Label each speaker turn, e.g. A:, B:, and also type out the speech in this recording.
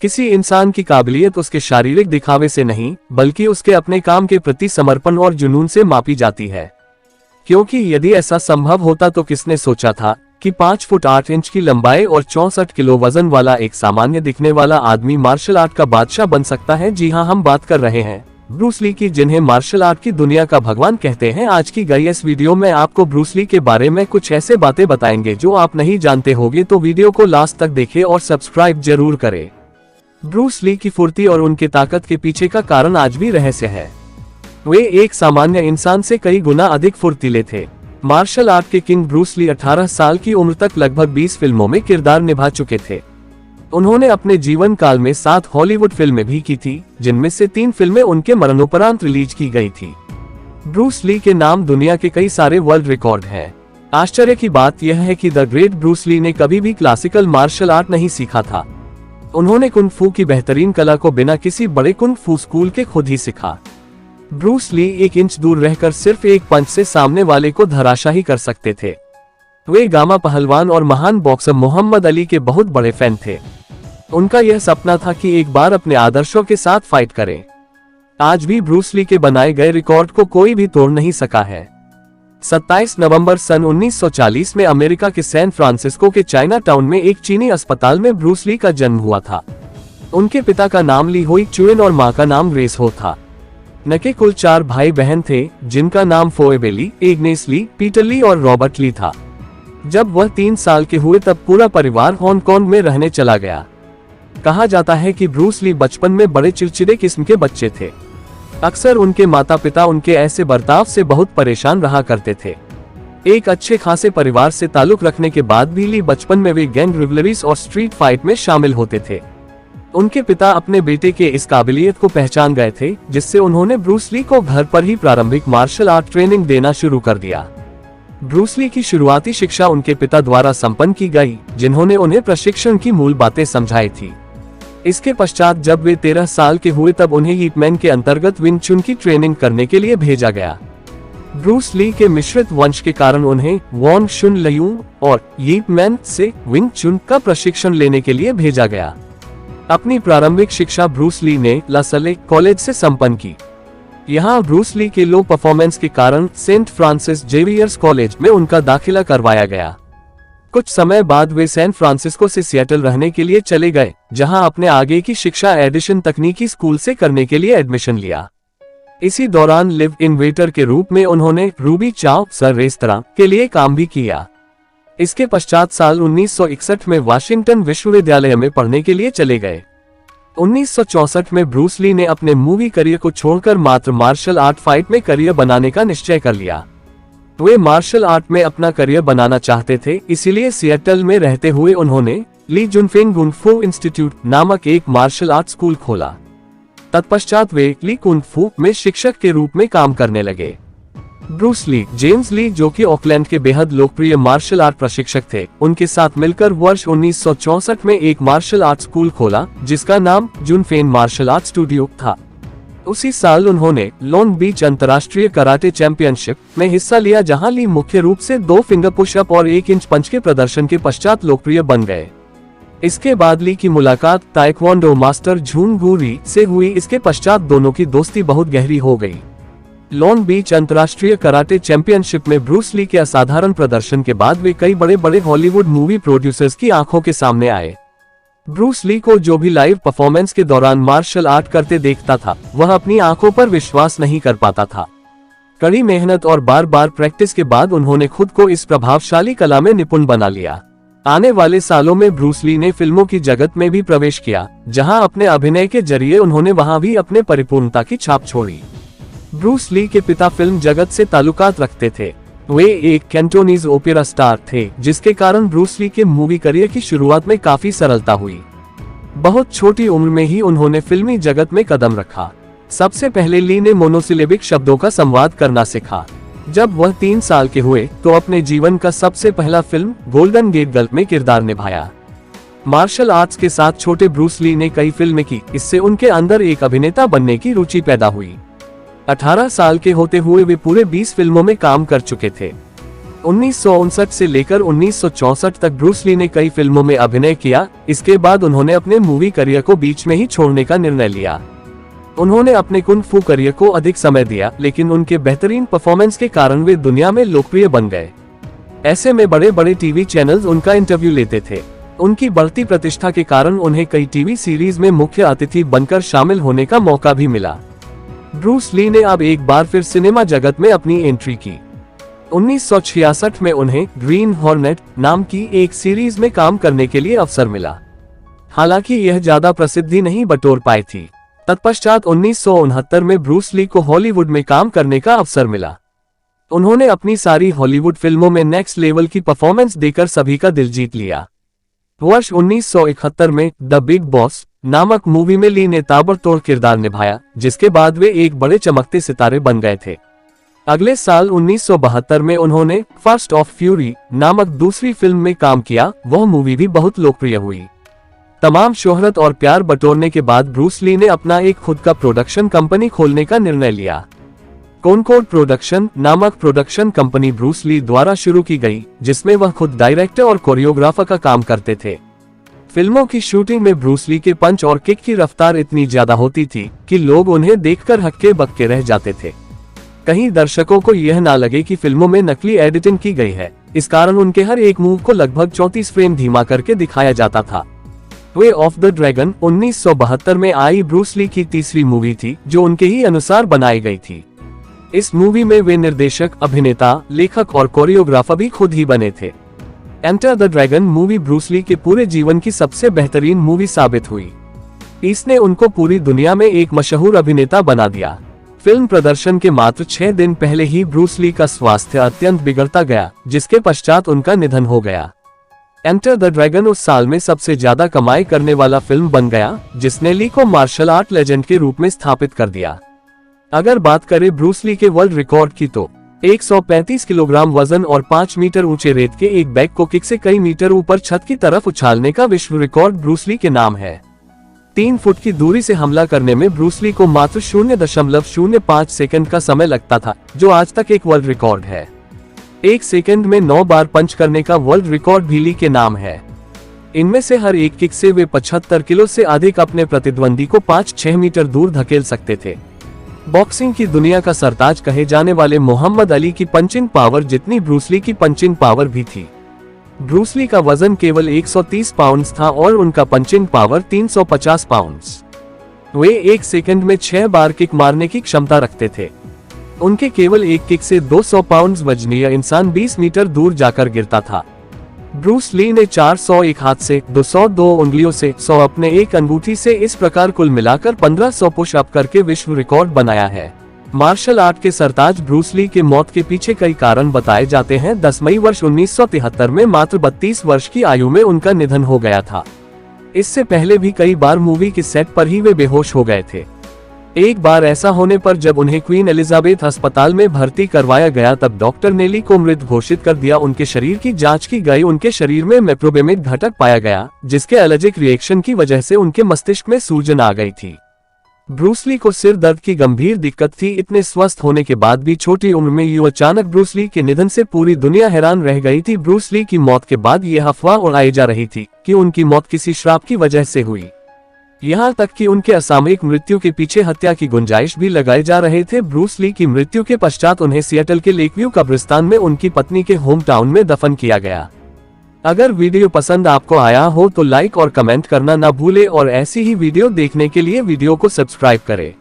A: किसी इंसान की काबिलियत उसके शारीरिक दिखावे से नहीं, बल्कि उसके अपने काम के प्रति समर्पण और जुनून से मापी जाती है। क्योंकि यदि ऐसा संभव होता तो किसने सोचा था कि 5 फुट 8 इंच की लंबाई और 64 किलो वजन वाला एक सामान्य दिखने वाला आदमी मार्शल आर्ट का बादशाह बन सकता है। जी हाँ, हम बात कर रहे हैं ब्रूस ली की, जिन्हें मार्शल आर्ट की दुनिया का भगवान कहते हैं। आज की गई इस वीडियो में आपको ब्रूस ली के बारे में कुछ ऐसे बातें बताएंगे जो आप नहीं जानते होंगे, तो वीडियो को लास्ट तक देखें और सब्सक्राइब जरूर करें। ब्रूस ली की फुर्ती और उनकी ताकत के पीछे का कारण आज भी रहस्य है। वे एक सामान्य इंसान से कई गुना अधिक फुर्तीले थे। मार्शल आर्ट के किंग ब्रूस ली 18 साल की उम्र तक लगभग 20 फिल्मों में किरदार निभा चुके थे। उन्होंने अपने जीवन काल में 7 हॉलीवुड फिल्में भी की थी, जिनमें से 3 फिल्में उनके मरणोपरांत रिलीज की गई थी। ब्रूस ली के नाम दुनिया के कई सारे वर्ल्ड रिकॉर्ड हैं। आश्चर्य की बात यह है कि द ग्रेट ब्रूस ली ने कभी भी क्लासिकल मार्शल आर्ट नहीं सीखा था। उन्होंने कुंग फू की बेहतरीन कला को बिना किसी बड़े कुंग फू स्कूल के खुद ही सीखा। ब्रूस ली 1 इंच दूर रहकर सिर्फ एक पंच से सामने वाले को धराशायी कर सकते थे। वे गामा पहलवान और महान बॉक्सर मोहम्मद अली के बहुत बड़े फैन थे। उनका यह सपना था कि एक बार अपने आदर्शों के साथ फाइट करें। आज भी ब्रूस ली के बनाए गए रिकॉर्ड को कोई भी तोड़ नहीं सका है। 27 नवंबर सन 1940 में अमेरिका के सैन फ्रांसिस्को के चाइना टाउन में एक चीनी अस्पताल में ब्रूस ली का जन्म हुआ था। उनके पिता का नाम ली हुई चुएन और मां का नाम रेस हो था। न के कुल 4 भाई बहन थे, जिनका नाम फोएबे ली, एग्नेस ली, पीटर ली और रॉबर्ट ली था। जब वह 3 साल के हुए तब पूरा परिवार हांगकांग में रहने चला गया। कहा जाता है कि ब्रूस ली बचपन में बड़े चिड़चिड़े किस्म के बच्चे थे। अक्सर उनके माता पिता उनके ऐसे बर्ताव से बहुत परेशान रहा करते थे। एक अच्छे खासे परिवार से ताल्लुक रखने के बाद भी ली बचपन में वे गैंग रिवलरीज और स्ट्रीट फाइट में शामिल होते थे। उनके पिता अपने बेटे के इस काबिलियत को पहचान गए थे, जिससे उन्होंने ब्रूस ली को घर पर ही प्रारंभिक मार्शल आर्ट ट्रेनिंग देना शुरू कर दिया। ब्रूस ली की शुरुआती शिक्षा उनके पिता द्वारा संपन्न की गई, जिन्होंने उन्हें प्रशिक्षण की मूल बातें समझाई थी। इसके पश्चात जब वे 13 साल के हुए तब उन्हें यीप मैन के अंतर्गत विंग चुन की ट्रेनिंग करने के लिए भेजा गया। ब्रूस ली के मिश्रित वंश के कारण उन्हें वॉन्ग शुन लयू और यीप मैन से विंग चुन का प्रशिक्षण लेने के लिए भेजा गया। अपनी प्रारंभिक शिक्षा ब्रूस ली ने लासले कॉलेज से संपन्न की। यहाँ ब्रूस ली के लो परफॉर्मेंस के कारण सेंट फ्रांसिस जेवियर्स कॉलेज में उनका दाखिला करवाया गया। कुछ समय बाद वे सैन फ्रांसिस्को से सिएटल रहने के लिए चले गए, जहां अपने आगे की शिक्षा एडिशन तकनीकी स्कूल से करने के लिए एडमिशन लिया। इसी दौरान लिव इन वेटर के रूप में उन्होंने रूबी चाव सर रेस्तरां के लिए काम भी किया। इसके पश्चात साल 1961 में वाशिंगटन विश्वविद्यालय में पढ़ने के लिए चले गए। 1964 में ब्रूस ली ने अपने मूवी करियर को छोड़कर मात्र मार्शल आर्ट फाइट में करियर बनाने का निश्चय कर लिया। वे मार्शल आर्ट में अपना करियर बनाना चाहते थे, इसीलिए सिएटल में रहते हुए उन्होंने ली जुनफेंग कुंग फू इंस्टीट्यूट नामक एक मार्शल आर्ट स्कूल खोला। तत्पश्चात वे ली कुंग फू में शिक्षक के रूप में काम करने लगे। ब्रूस ली जेम्स ली, जो कि ऑकलैंड के बेहद लोकप्रिय मार्शल आर्ट प्रशिक्षक थे, उनके साथ मिलकर वर्ष 1964 में एक मार्शल आर्ट स्कूल खोला, जिसका नाम जुनफेन मार्शल आर्ट स्टूडियो था। उसी साल उन्होंने लॉन्ग बीच अंतर्राष्ट्रीय कराटे चैंपियनशिप में हिस्सा लिया, जहां ली मुख्य रूप से 2 फिंगर पुशअप और 1 इंच पंच के प्रदर्शन के पश्चात लोकप्रिय बन गए। इसके बाद ली की मुलाकात ताइक्वांडो मास्टर झून गू री से हुई। इसके पश्चात दोनों की दोस्ती बहुत गहरी हो गई। लॉन्ग बीच अंतर्राष्ट्रीय कराटे चैंपियनशिप में ब्रूस ली के असाधारण प्रदर्शन के बाद वे कई बड़े बड़े हॉलीवुड मूवी प्रोड्यूसर्स की आंखों के सामने आए। ब्रूस ली को जो भी लाइव परफॉर्मेंस के दौरान मार्शल आर्ट करते देखता था, वह अपनी आंखों पर विश्वास नहीं कर पाता था। कड़ी मेहनत और बार बार प्रैक्टिस के बाद उन्होंने खुद को इस प्रभावशाली कला में निपुण बना लिया। आने वाले सालों में ब्रूस ली ने फिल्मों की जगत में भी प्रवेश किया, जहां अपने अभिनय के जरिए उन्होंने वहां भी अपने परिपूर्णता की छाप छोड़ी। ब्रूस ली के पिता फिल्म जगत से ताल्लुकात रखते थे। वे एक कैंटोनीज ओपेरा स्टार थे, जिसके कारण ब्रूस ली के मूवी करियर की शुरुआत में काफी सरलता हुई। बहुत छोटी उम्र में ही उन्होंने फिल्मी जगत में कदम रखा। सबसे पहले ली ने मोनोसिलेबिक शब्दों का संवाद करना सीखा। जब वह 3 साल के हुए तो अपने जीवन का सबसे पहला फिल्म गोल्डन गेट गर्ल में किरदार निभाया। मार्शल आर्ट्स के साथ छोटे ब्रूस ली ने कई फिल्में की, इससे उनके अंदर एक अभिनेता बनने की रुचि पैदा हुई। 18 साल के होते हुए वे पूरे 20 फिल्मों में काम कर चुके थे। 1959 से लेकर 1964 तक ब्रूस ली ने कई फिल्मों में अभिनय किया। इसके बाद उन्होंने अपने मूवी करियर को बीच में ही छोड़ने का निर्णय लिया। उन्होंने अपने कुंग फू करियर को अधिक समय दिया, लेकिन उनके बेहतरीन परफॉर्मेंस के कारण वे दुनिया में लोकप्रिय बन गए। ऐसे में बड़े बड़े टीवी चैनल्स उनका इंटरव्यू लेते थे। उनकी बढ़ती प्रतिष्ठा के कारण उन्हें कई टीवी सीरीज में मुख्य अतिथि बनकर शामिल होने का मौका भी मिला। ब्रूस ली ने अब एक बार फिर सिनेमा जगत में अपनी एंट्री की। 1966 में उन्हें ग्रीन हॉर्नेट नाम की एक सीरीज में काम करने के लिए अवसर मिला। हालांकि यह ज्यादा प्रसिद्धि नहीं बटोर पाई थी। तत्पश्चात 1969 में ब्रूस ली को हॉलीवुड में काम करने का अवसर मिला। उन्होंने अपनी सारी हॉलीवुड फिल्मों में नेक्स्ट लेवल की परफॉर्मेंस देकर सभी का दिल जीत लिया। वर्ष 1971 में द बिग बॉस नामक मूवी में ली ने ताबड़तोड़ किरदार निभाया, जिसके बाद वे एक बड़े चमकते सितारे बन गए थे। अगले साल 1972 में उन्होंने फर्स्ट ऑफ फ्यूरी नामक दूसरी फिल्म में काम किया। वह मूवी भी बहुत लोकप्रिय हुई। तमाम शोहरत और प्यार बटोरने के बाद ब्रूस ली ने अपना एक खुद का प्रोडक्शन कंपनी खोलने का निर्णय लिया। कॉनकॉर्ड प्रोडक्शन नामक प्रोडक्शन कंपनी ब्रूस ली द्वारा शुरू की गई, जिसमें वह खुद डायरेक्टर और कोरियोग्राफर का काम करते थे। फिल्मों की शूटिंग में ब्रूस ली के पंच और किक की रफ्तार इतनी ज्यादा होती थी कि लोग उन्हें देखकर हक्के बक्के रह जाते थे। कहीं दर्शकों को यह ना लगे कि फिल्मों में नकली एडिटिंग की गई है, इस कारण उनके हर एक मूव को लगभग 34 फ्रेम धीमा करके दिखाया जाता था। वे ऑफ द ड्रैगन 1972 में आई ब्रूस ली की तीसरी मूवी थी, जो उनके ही अनुसार बनाई गई थी। इस मूवी में वे निर्देशक, अभिनेता, लेखक और कोरियोग्राफर भी खुद ही बने थे। Enter the Dragon movie Bruce Lee के पूरे जीवन की सबसे बेहतरीन मूवी साबित हुई। इसने उनको पूरी दुनिया में एक मशहूर अभिनेता बना दिया। फिल्म प्रदर्शन के मात्र 6 दिन पहले ही ब्रूस ली का स्वास्थ्य अत्यंत बिगड़ता गया, जिसके पश्चात उनका निधन हो गया। एंटर द ड्रैगन उस साल में सबसे ज्यादा कमाई करने वाला फिल्म बन गया, जिसने ली को मार्शल आर्ट लेजेंड के रूप में स्थापित कर दिया। अगर बात करें ब्रूस ली के वर्ल्ड रिकॉर्ड की तो 135 किलोग्राम वजन और 5 मीटर ऊंचे रेत के एक बैग को किक से कई मीटर ऊपर छत की तरफ उछालने का विश्व रिकॉर्ड ब्रूस ली के नाम है। 3 फुट की दूरी से हमला करने में ब्रूस ली को मात्र 0.05 सेकंड का समय लगता था, जो आज तक एक वर्ल्ड रिकॉर्ड है। 1 सेकंड में 9 बार पंच करने का वर्ल्ड रिकॉर्ड भी ली के नाम है। इनमें से हर एक किक से वे 75 किलो से अधिक अपने प्रतिद्वंदी को 5-6 मीटर दूर धकेल सकते थे। बॉक्सिंग की दुनिया का सरताज कहे जाने वाले मोहम्मद अली की पंचिंग पावर जितनी ब्रूस ली की पंचिंग पावर भी थी। ब्रूस ली का वजन केवल 130 पाउंड्स था और उनका पंचिंग पावर 350 पाउंड्स। वे 1 सेकंड में 6 बार किक मारने की क्षमता रखते थे। उनके केवल एक किक से 200 पाउंड्स वजनीय इंसान 20 मीटर दूर जाकर गिरता था। ब्रूस ली ने 401 हाथ से, 202 उंगलियों से, 100 अपने एक अंगूठी से, इस प्रकार कुल मिलाकर 1500 पुश अप करके विश्व रिकॉर्ड बनाया है। मार्शल आर्ट के सरताज ब्रूस ली के मौत के पीछे कई कारण बताए जाते हैं। 10 मई वर्ष 1973 में मात्र 32 वर्ष की आयु में उनका निधन हो गया था। इससे पहले भी कई बार मूवी के सेट पर ही वे बेहोश हो गए थे। एक बार ऐसा होने पर जब उन्हें क्वीन एलिजाबेथ अस्पताल में भर्ती करवाया गया, तब डॉक्टर ने ली को मृत घोषित कर दिया। उनके शरीर की जांच की गई, उनके शरीर में मेप्रोबेमिक घटक पाया गया, जिसके एलर्जिक रिएक्शन की वजह से उनके मस्तिष्क में सूजन आ गई थी। ब्रूस ली को सिर दर्द की गंभीर दिक्कत थी। इतने स्वस्थ होने के बाद भी छोटी उम्र में ही अचानक ब्रूस ली के निधन से पूरी दुनिया हैरान रह गई थी। ब्रूस ली की मौत के बाद यह अफवाह उड़ाई जा रही थी कि उनकी मौत किसी श्राप की वजह से हुई। यहाँ तक कि उनके असामयिक मृत्यु के पीछे हत्या की गुंजाइश भी लगाए जा रहे थे। ब्रूस ली की मृत्यु के पश्चात उन्हें सिएटल के लेकव्यू कब्रिस्तान में उनकी पत्नी के होम टाउन में दफन किया गया। अगर वीडियो पसंद आपको आया हो तो लाइक और कमेंट करना ना भूले और ऐसी ही वीडियो देखने के लिए वीडियो को सब्सक्राइब करें।